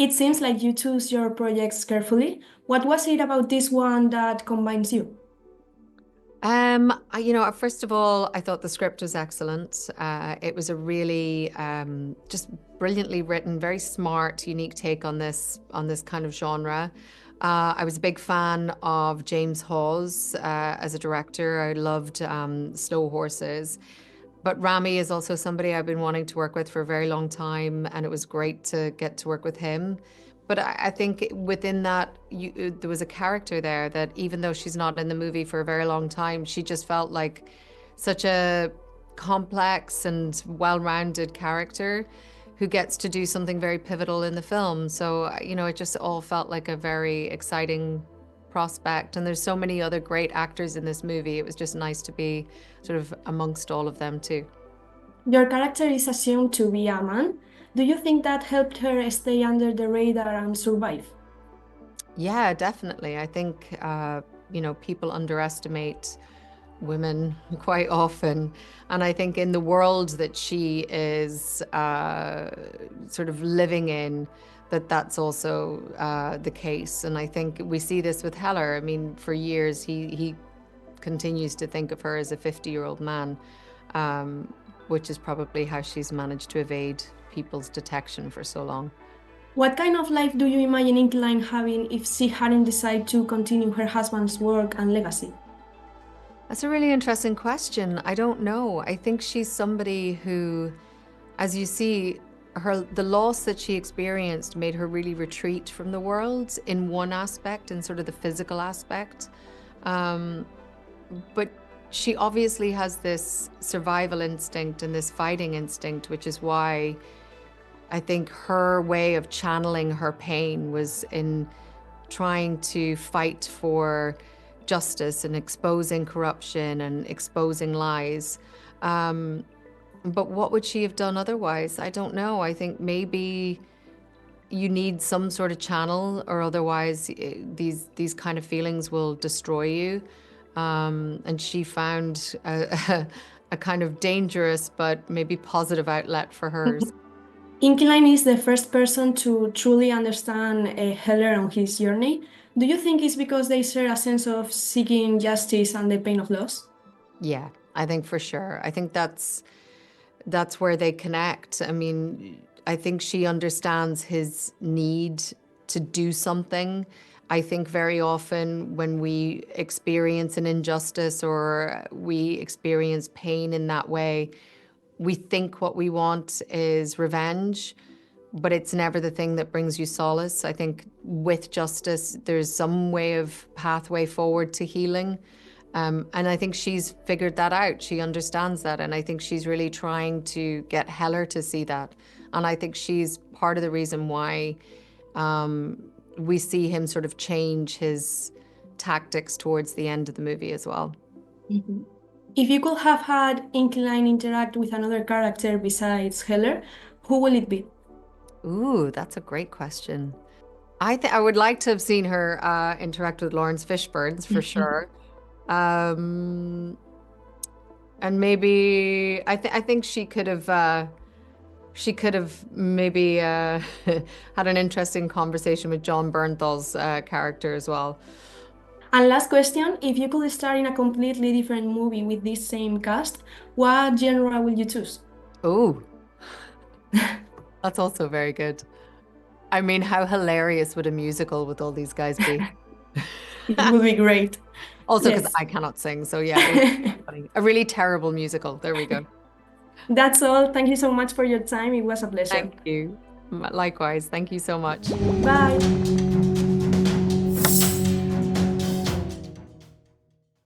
It seems like you choose your projects carefully. What was it about this one that combines you? First of all, I thought the script was excellent. It was a really just brilliantly written, very smart, unique take on this kind of genre. I was a big fan of James Hawes as a director. I loved Slow Horses. But Rami is also somebody I've been wanting to work with for a very long time, and it was great to get to work with him. But I think within that, there was a character there that even though she's not in the movie for a very long time, she just felt like such a complex and well-rounded character who gets to do something very pivotal in the film. So, it just all felt like a very exciting prospect. And there's so many other great actors in this movie. It was just nice to be sort of amongst all of them too. Your character is assumed to be a man. Do you think that helped her stay under the radar and survive? Yeah, definitely. I think, people underestimate women quite often. And I think in the world that she is sort of living in, that's also the case. And I think we see this with Heller. I mean, for years, he continues to think of her as a 50-year-old man, um, which is probably how she's managed to evade people's detection for so long. What kind of life do you imagine Inquiline having if she hadn't decided to continue her husband's work and legacy? That's a really interesting question. I don't know. I think she's somebody who, as you see, the loss that she experienced made her really retreat from the world in one aspect, in sort of the physical aspect. Um, but she obviously has this survival instinct and this fighting instinct, which is why I think her way of channeling her pain was in trying to fight for justice and exposing corruption and exposing lies. Um, but what would she have done otherwise? I don't know. I think maybe you need some sort of channel, or otherwise these kind of feelings will destroy you. And she found a kind of dangerous but maybe positive outlet for hers. Inquiline is the first person to truly understand Heller on his journey. Do you think it's because they share a sense of seeking justice and the pain of loss? Yeah, I think for sure. I think that's where they connect. I mean, I think she understands his need to do something. I think very often when we experience an injustice or we experience pain in that way, we think what we want is revenge, but it's never the thing that brings you solace. I think with justice, there's some way of pathway forward to healing. And I think she's figured that out. She understands that. And I think she's really trying to get Heller to see that. And I think she's part of the reason why we see him sort of change his tactics towards the end of the movie as well. Mhm. If you could have had Inquiline interact with another character besides Heller, who will it be? Ooh, that's a great question. I would like to have seen her interact with Laurence Fishburne for sure. Um, and maybe I think she could have maybe had an interesting conversation with John Bernthal's character as well. And last question, if you could star in a completely different movie with this same cast, what genre will you choose? Oh, that's also very good. I mean, how hilarious would a musical with all these guys be? It would be great. Also, because Yes. I cannot sing, so yeah, it would be funny. A really terrible musical. There we go. That's all. Thank you so much for your time. It was a pleasure. Thank you. Likewise. Thank you so much. Bye.